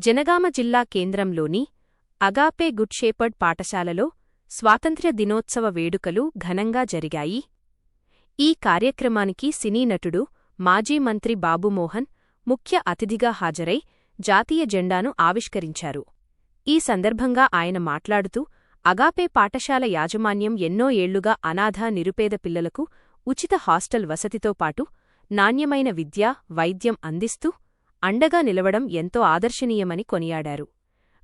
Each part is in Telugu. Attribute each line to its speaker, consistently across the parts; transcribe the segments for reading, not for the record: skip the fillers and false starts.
Speaker 1: జనగామ జిల్లా కేంద్రంలోని అగాపే గుడ్ షేపర్డ్ పాఠశాలలో స్వాతంత్ర్య దినోత్సవ వేడుకలు ఘనంగా జరిగాయి. ఈ కార్యక్రమానికి సినీ నటుడు, మాజీ మంత్రి బాబుమోహన్ ముఖ్య అతిథిగా హాజరై జాతీయ జెండాను ఆవిష్కరించారు. ఈ సందర్భంగా ఆయన మాట్లాడుతూ, అగాపే పాఠశాల యాజమాన్యం ఎన్నో ఏళ్లుగా అనాథ, నిరుపేద పిల్లలకు ఉచిత హాస్టల్ వసతితో పాటు నాణ్యమైన విద్య, వైద్యం అందిస్తూ అండగా నిలవడం ఎంతో ఆదర్శనీయమని కొనియాడారు.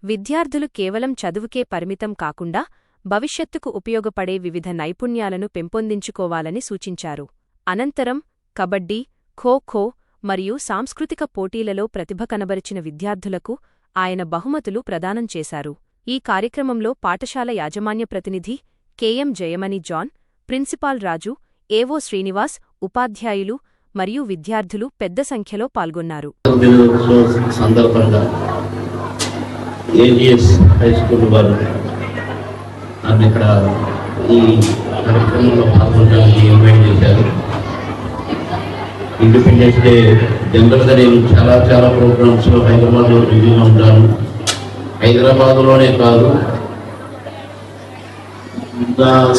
Speaker 1: విద్యార్థులు కేవలం చదువుకే పరిమితం కాకుండా భవిష్యత్తుకు ఉపయోగపడే వివిధ నైపుణ్యాలను పెంపొందించుకోవాలని సూచించారు. అనంతరం కబడ్డీ, ఖోఖో మరియు సాంస్కృతిక పోటీలలో ప్రతిభ కనబరిచిన విద్యార్థులకు ఆయన బహుమతులు ప్రదానం చేశారు. ఈ కార్యక్రమంలో పాఠశాల యాజమాన్య ప్రతినిధి కెఎం జయమణి జాన్, ప్రిన్సిపాల్ రాజు, ఏవో శ్రీనివాస్, ఉపాధ్యాయులు మరియు విద్యార్థులు పెద్ద సంఖ్యలో పాల్గొన్నారు.
Speaker 2: ఇండిపెండెన్స్ డే జనరల్గా నేను చాలా ప్రోగ్రామ్స్లో హైదరాబాద్లో బిజీగా ఉంటాను. హైదరాబాద్లోనే కాదు,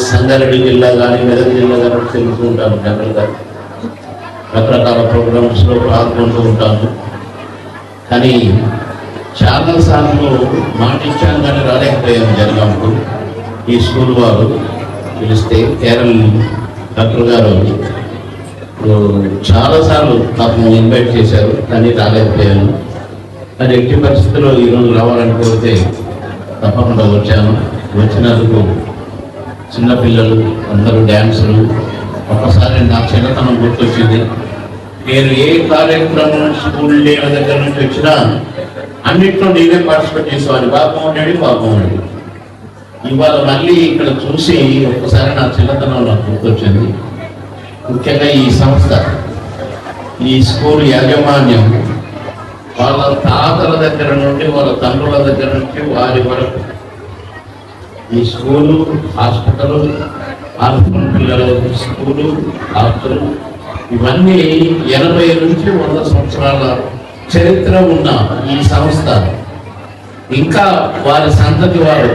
Speaker 2: సంగారెడ్డి జిల్లా కానీ మెదక్ జిల్లా కానీ తెలుస్తూ ఉంటాను. జనరల్గా రకరకాల ప్రోగ్రామ్స్లో పాల్గొంటూ ఉంటాను. కానీ చాలాసార్లు మాట ఇచ్చాను కానీ రాలేకపోయాను. జనగామకు ఈ స్కూల్ వారు పిలిస్తే కేరళ డాక్టర్ గారు చాలాసార్లు నాకు ఇన్వైట్ చేశారు కానీ రాలేకపోయాను. అది ఎట్టి పరిస్థితుల్లో ఈరోజు రావాలని కోరితే తప్పకుండా వచ్చాను. వచ్చినందుకు చిన్నపిల్లలు అందరూ డ్యాన్సులు, ఒక్కసారి నా చిన్నతనం గుర్తొచ్చింది. నేను ఏ కార్యక్రమం స్కూల్ డే దగ్గర నుంచి వచ్చినా అన్నింటిలో నేనే పార్టిసిపేట్ చేసేవాడిని. బాగున్నాడు. ఇవాళ మళ్ళీ ఇక్కడ చూసి ఒక్కసారి నా చిన్నతనం నాకు గుర్తొచ్చింది. ముఖ్యంగా ఈ సంస్థ, ఈ స్కూల్ యాజమాన్యం వాళ్ళ తాతల దగ్గర నుండి, వాళ్ళ తండ్రుల దగ్గర నుంచి వారి వరకు ఈ స్కూలు, హాస్పిటల్, హాస్పిటల్ పిల్లల స్కూలు, హాస్టల్ ఇవన్నీ 80 నుంచి 100 సంవత్సరాల చరిత్ర ఉన్న ఈ సంస్థ ఇంకా వారి సంతతి వారు,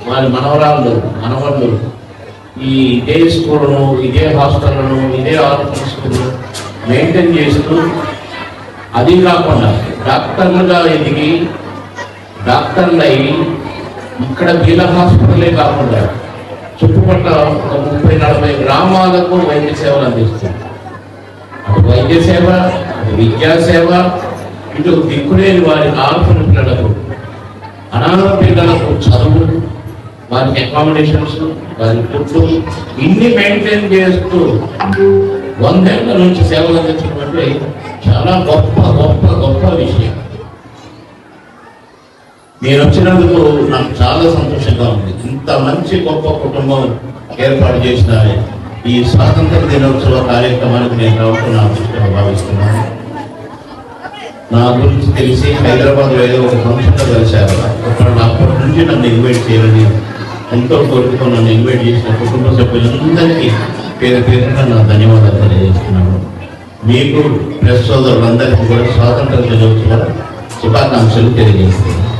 Speaker 2: వారి మనవళ్ళు ఈ ఇదే స్కూళ్ళను, ఇదే హాస్టళ్లను, ఇదే హాస్పిటల్ స్కూళ్ళు మెయింటైన్ చేస్తూ, అది కాకుండా డాక్టర్లుగా ఎదిగి డాక్టర్లు అయ్యి ఇక్కడ జిల్లా హాస్పిటలే కాకుండా చుట్టుపక్కల 30-40 గ్రామాలకు వైద్య సేవలు అందిస్తుంది. అటు వైద్య సేవ, అటు విద్యాసేవ, ఇటు దిక్కులేని వారి ఆర్ఫన్ పిల్లలకు, అనాథ పిల్లలకు చదువు, వారికి అకామిడేషన్స్, వారి ఫుడ్ ఇన్ని మెయింటైన్ చేస్తూ 100 ఏళ్ల నుంచి సేవలు అందించినటువంటి చాలా గొప్ప విషయం. నేను వచ్చినందుకు నాకు చాలా సంతోషంగా ఉంది. ఇంత మంచి గొప్ప కుటుంబం ఏర్పాటు చేసిన ఈ స్వాతంత్ర దినోత్సవ కార్యక్రమానికి నేను రావడం నా అదృష్టంగా భావిస్తున్నాను. నా గురించి తెలిసి హైదరాబాద్లో ఏదో ఒక ఫంక్షన్లో కలిశారు. అప్పటి నుంచి నన్ను ఇన్వైట్ చేయాలని ఎంతో కోరికతో నన్ను ఇన్వైట్ చేసిన కుటుంబ సభ్యులందరికీ పేరుగా నా ధన్యవాదాలు తెలియజేస్తున్నాను. మీకు ప్రెస్ సోదరులందరికీ కూడా స్వాతంత్ర దినోత్సవ శుభాకాంక్షలు తెలియజేస్తున్నాను.